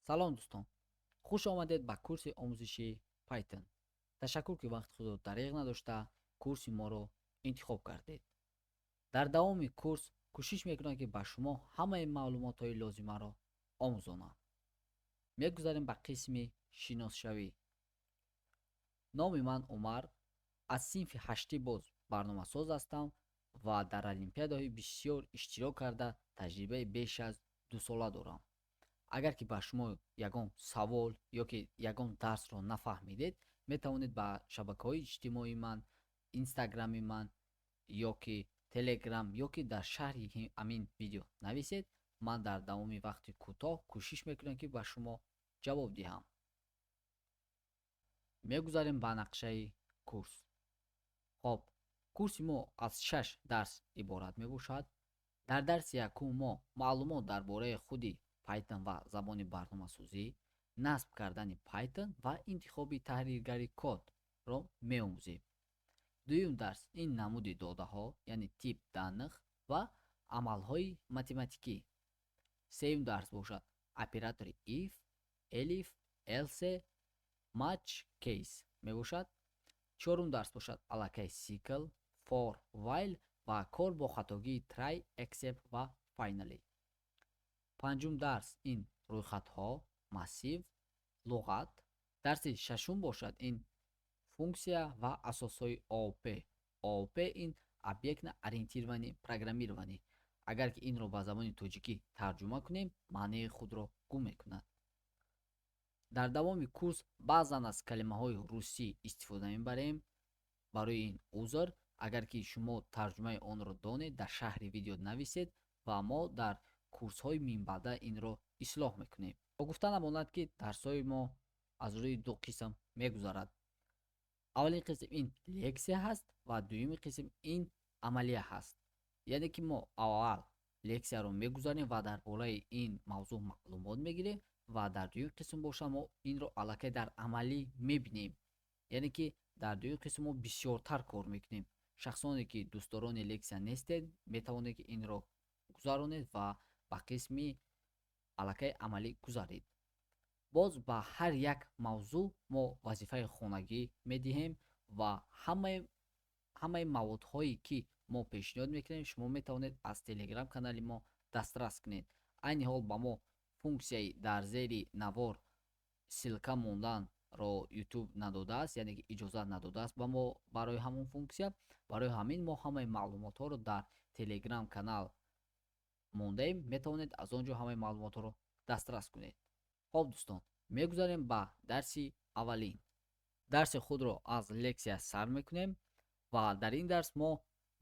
салом дӯстон, хуш омадед ба курси омӯзиши Python. Ташаккур, ки вақти худро дариғ надошта курси моро интихоб кардед. Дар давоми курс кӯшиш мекунам, ки ба шумо ҳамаи маълумотҳои лозимаро омӯзонам. Мегузарем ба қисми шиносшавӣ. номи ман Умар, аз синфи ҳаштӣ боз барномасоз ҳастам ва дар олимпиадаҳои бисёр иштирок карда таҷрибаи беш аз 2 сола дорам. агар ки ба шумо ягон савол ё ки ягон дарсро нафаҳмидед, метавонед ба шабакаҳои иҷтимоии ман, инстаграми ман ё ки телеграм ё ки дар шарҳи ҳамин видео нависед. Ман дар давоми вақти кӯтоҳ кӯшиш мекунам, ки ба шумо ҷавоб диҳам. Мегузарем ба нақшаи курс. хоб, курси мо аз 6 дарс иборат мебошад. Дар дарси якум мо маълумот дар бораи худи Python ва забони барномасозӣ, насб кардани Python ва интихоби таҳриргари кодро меомӯзем. дуюм дарс ин намуди додаҳо, яъне тип данных ва амалҳои математикӣ. сеюм дарс бошад оператори if, elif, else, match, case мебошад. чорум дарс бошад аллакай сикл, for, while ва кор бо хатогии try, except ва finally. панҷум дарс ин рӯйхатҳо, массив, луғат. дарси шашум бошад ин функсия ва асосҳои ООП. ООП ин объектно ориентированӣ программированӣ. агар ки инро ба забони тоҷикӣ тарҷума кунем, маънои худро гум мекунад. дар давоми курс баъзан аз калимаҳои русӣ истифода мебарем. барои ин узр, агар ки шумо тарҷумаи онро донед, дар шаҳри видео нависед ва мо дар курсҳои минбаъда инро ислоҳ мекунем. бо гуфтанам монад, ки дарсҳои мо аз рӯи ду қисм мегузарад. аввалин қисм ин лексия ҳаст ва дуюми қисм ин амалия ҳаст. яъне ки мо аввал лексияро мегузарем ва дар бораи ин мавзӯъ маълумот мегирем ва дар дуюми қисм бошад мо инро аллакай дар амалӣ мебинем. яъне ки дар дуюми қисм мо бисёртар кор мекунем. шахсоне ки дӯстдорони лексия нестед, метавонед ки инро гузаронед ва ба қисми аллакай амалӣ гузаред. боз ба ҳар як мавзӯъ мо вазифаи хонагӣ медиҳем ва ҳамаи маводҳое ки мо пешниҳод мекунем, шумо метавонед аз телеграм канали мо дастрас кунед. айни ҳол ба мо функсияи дар зери навор силка монданро YouTube надодааст, яъне ки иҷозат надодааст ба мо барои ҳамон функсия. барои ҳамин мо ҳамаи маълумотҳоро дар телеграм канал мондаем. метавонед аз он ҷо ҳамаи маълумотҳоро дастрас кунед. хоб дӯстон, мегузарем ба дарси аввалин. дарси худро аз лексия сар мекунем ва дар ин дарс мо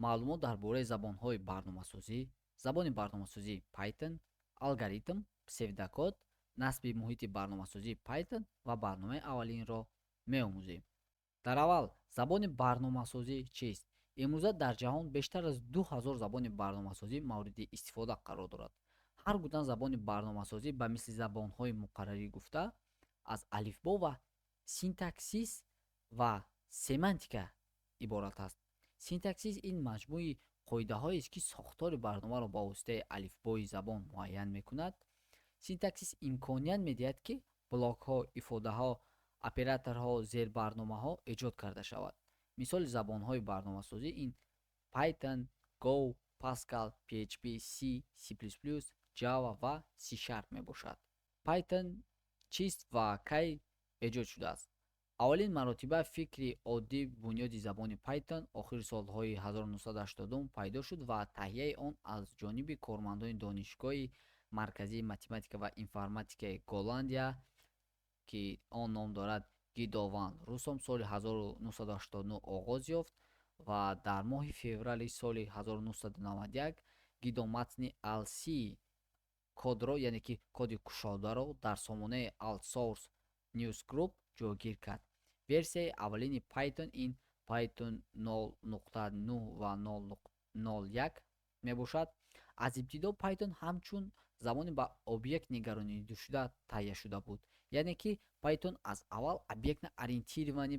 маълумот дар бораи забонҳои барномасозӣ, забони барномасозии Python, алгоритм, псевдокод, насби муҳити барномасозии Python ва барномаи аввалинро меомӯзем. дар аввал, забони барномасозӣ чист? имрӯза дар ҷаҳон бештар аз 2000 забони барномасозӣ мавриди истифода қарор дорад. ҳар гуна забони барномасозӣ ба мисли забонҳои муқаррарӣ гуфта, аз алифбо ва синтаксис ва семантика иборат аст. синтаксис ин маҷмӯи қоидаҳоест, ки сохтори барномаро ба воситаи алифбои забон муайян мекунад. синтаксис имконият медиҳад, ки блокҳо, ифодаҳо, операторҳо, зербарномаҳо эҷод карда шавад. мисоли забонҳои барномасозӣ ин Python, Go, Pascal, PHP, C, C++, Java ва C# мебошад. Python чист ва кай эҷод шудааст? аввалин маротиба фикри оддӣ бунёди забони Python охири солҳои 1980 пайдо шуд ва таҳияи он аз ҷониби кормандони донишгоҳи марказии математика ва информатикаи Голландия, ки он ном дорад Гидован Русом, соли 1989 оғоз ёфт ва дар моҳи феврали соли 1991 гидоматни ALC кодро, яъне ки коди кушодаро дар сомонаи Outsource Newsgroup ҷойгир кард. версияи аввалини Python ин Python 0.0 ва 0.01 мебошад. аз ибтидо Python ҳамчун забони ба объект нигаронидашуда таҳия шуда буд. яъне ки Python аз аввал объектно ориентированӣ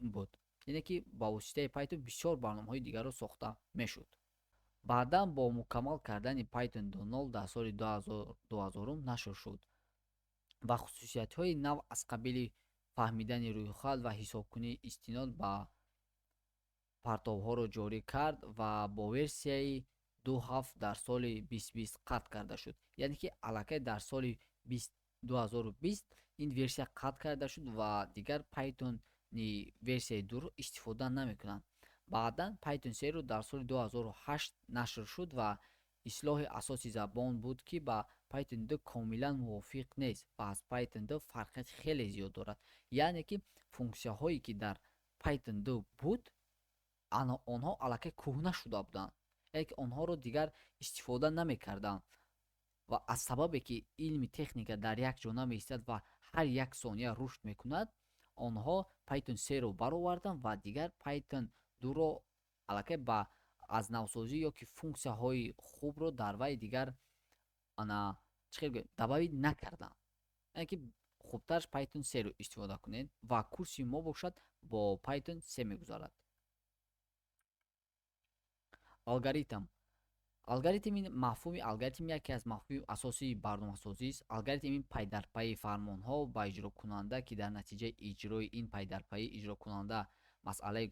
буд. яъне ки ба воситаи Python бисёр барномаҳои дигарро сохта мешуд. баъдан бо мукаммал кардани Python 2.0 дар соли 2000 нашр шуд. ва хусусиятҳои нав аз қабили фаҳмидани рӯйхат ва ҳисобкунии истинод ба партовҳоро ҷорӣ кард ва бо версияи 2.7 дар соли 2020 қатъ карда шуд. Яъне ки аллакай дар соли 2020 ин версия қатъ карда шуд ва дигар Python-и версияи 2-ро истифода намекунанд. Баъдан Python 3 дар соли 2008 нашр шуд ва ислоҳи асоси забон буд, ки ба Python 2 комилан мувофиқ нест ва аз Python 2 фарқияти хеле зиёд дорад. Яъне ки функсияҳое ки дар Python 2 буд, онҳо аллакай кӯҳна шуда буданд, яъне ки онҳоро дигар истифода намекарданд ва аз сабабе ки илми техника дар як ҷо намеистад ва ҳар як сония рушд мекунад, онҳо Python 3-ро бароварданд ва дигар Python 2-ро аллакай аз навсозӣ ё ки функсияҳои хубро дар вай дигар давид накарданд. Яъне ки хубтарш Python 3-ро истифода кунед ва курси мо бошад бо Python 3 мегузарад. Алгоритм. Мафҳуми алгоритм яке аз мафҳуми асосии барномасозист. Алгоритм ин пайдарпайи фармонҳо ба иҷрокунанда, ки дар натиҷаи иҷрои ин пайдарпайӣ иҷрокунанда масъалаи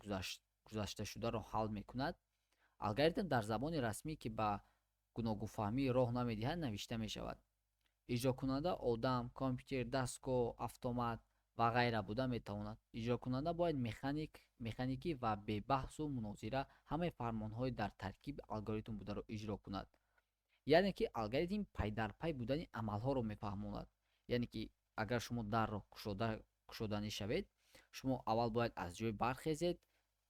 гузашташударо ҳал мекунад. Алгоритм дар забони расмӣ, ки ба гуногунфаҳмӣ роҳ намедиҳад, навишта мешавад. Иҷрокунанда одам, компютер, дастгоҳ, автомат ва ғайра буда метавонад. Иҷрокунанда бояд механикӣ ва бебаҳсу мунозира ҳамаи фармонҳои дар таркиби алгоритм бударо иҷро кунад. Яъне ки алгоритм пайдарпай будани амалҳоро мефаҳмонад. Яъне ки агар шумо дарро кушоданӣ шавед, шумо аввал бояд аз ҷой бархезед,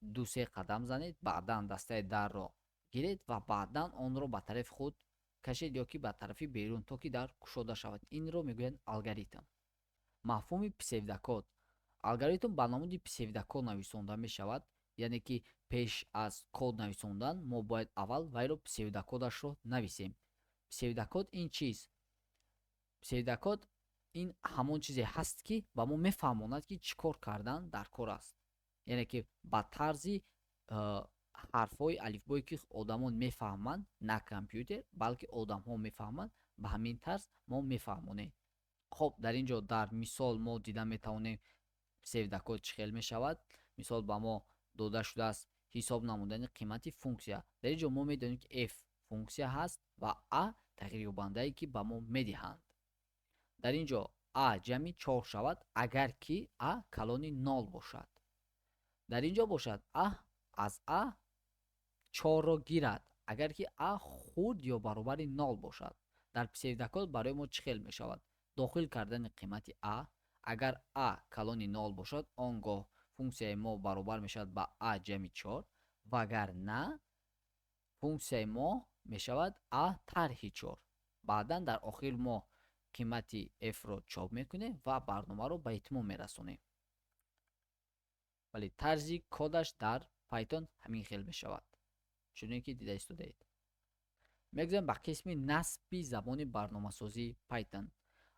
2-3 қадам занед, баъдан дастаи дарро гиред ва баъдан онро ба тарафи худ кашед ё ки ба тарафи берун, то ки дар кушода шавад. Инро мегӯянд алгоритм. Мафҳуми псевдокод. Алгоритм ба намуди псевдокод нависонда мешавад, яъне ки пеш аз код нависондан мо бояд аввал вайро псевдокодашро нависем. Псевдокод ин чист? Псевдокод ин ҳамон чизе ҳаст, ки ба мо мефаҳмонад, ки чӣ кор кардан дар кор аст. Яъне ки ба тарзи ҳарфҳои алифбое, ки одамон мефаҳманд, на компютер, балки одамҳо мефаҳманд, ба ҳамин тарз мо мефаҳмонем. хоб дар ин ҷо дар мисол мо дида метавонем псевдокод чӣ хел мешавад. Мисол ба мо дода шудааст ҳисоб намудани қимати функсия. Дар ин ҷо мо медонем ки f функсия ҳаст ва a тағйирёбандае ки ба мо медиҳанд. Дар ин ҷо a ҷамъи 4 шавад, агар ки a калони 0 бошад. Дар ин ҷо бошад a аз a 4-ро гирад, агар ки a хурд ё баробари 0 бошад. Дар псевдокод барои мо чӣ хел мешавад? Дохил кардани қимати a. Агар a калони 0 бошад, он гоҳ функсияи мо баробар мешавад ба a ҷамъи 4, вагар на, функсияи мо мешавад a тарҳи 4. Баъдан дар охир мо қимати f-ро чоп мекунем ва барномаро ба итмом мерасонем. Вале тарзи кодаш дар Python ҳамин хел мешавад, чуне ки дида истодаед. Мегузарем ба қисми насби забони барномасозии Python.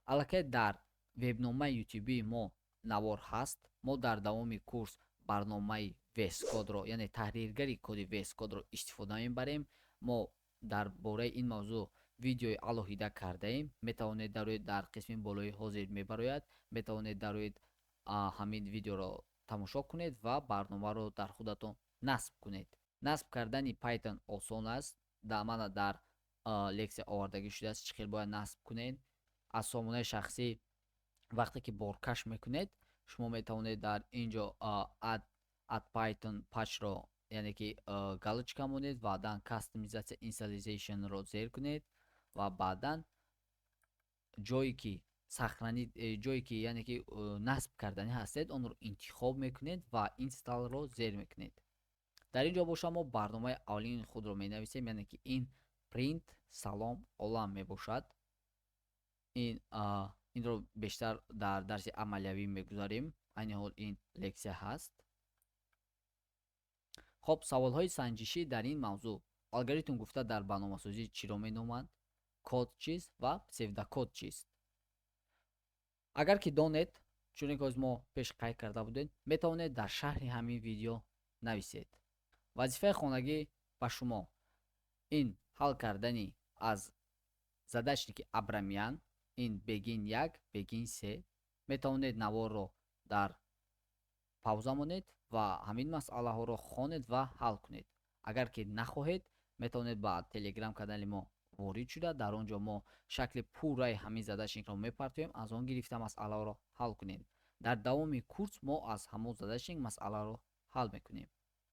Аллакай дар вебномаи ютубии мо навор ҳаст. Мо дар давоми курс барномаи VS Code-ро, яъне таҳриргари коди VS Code-ро истифода мебарем. Мо дар бораи ин мавзӯъ видеои алоҳида кардаем. Метавонед дарояд дар қисми болои ҳозир мебарояд. Метавонед дарояд ҳамин видеоро тамошо кунед ва барномаро дар худатон насб кунед. Насб кардани Python осон аст. Мана дар лексия овардагӣ шудааст чӣ хел бояд насб кунед. Аз сомонаи шахсӣ вақте ки боркаш мекунед, шумо метавонед дар ин ҷо add Python patch-ро, яъне ки галочка монед, баъдан customization initialization-ро зер кунед ва баъдан ҷое ки яъне ки насб карданӣ ҳастед, онро интихоб мекунед ва install-ро зер мекунед. Дар ин ҷо боша мо барномаи аввалини худро менависем, яъне ки ин print салом олам мебошад. Инро бештар дар дарси амалиявӣ мегузарем. Айни ҳол ин лексия ҳаст. хоб, саволҳои санҷишӣ дар ин мавзӯъ. Алгоритм гуфта дар барномасозӣ чиро меноманд? Код чист ва псевдокод чист? Агар ки донед, чуне ки мо пеш қайд карда будем, метавонед дар шарҳи ҳамин видео нависед. Вазифаи хонагӣ ба шумо ин ҳал кардани аз задачники Абрамян, ин бегин 1 бегин 3. метавонед наворро дар пауза монед ва ҳамин масъалаҳоро хонед ва ҳал кунед. Агар ки нахоҳед, метавонед ба телеграм канали мо ворид шуда, дар он ҷо мо шакли пурраи ҳамин задачникро мепартоем, аз он гирифта масъалаҳоро ҳал кунед. Дар давоми курс мо аз ҳамон задачник масъаларо ҳал мекунем.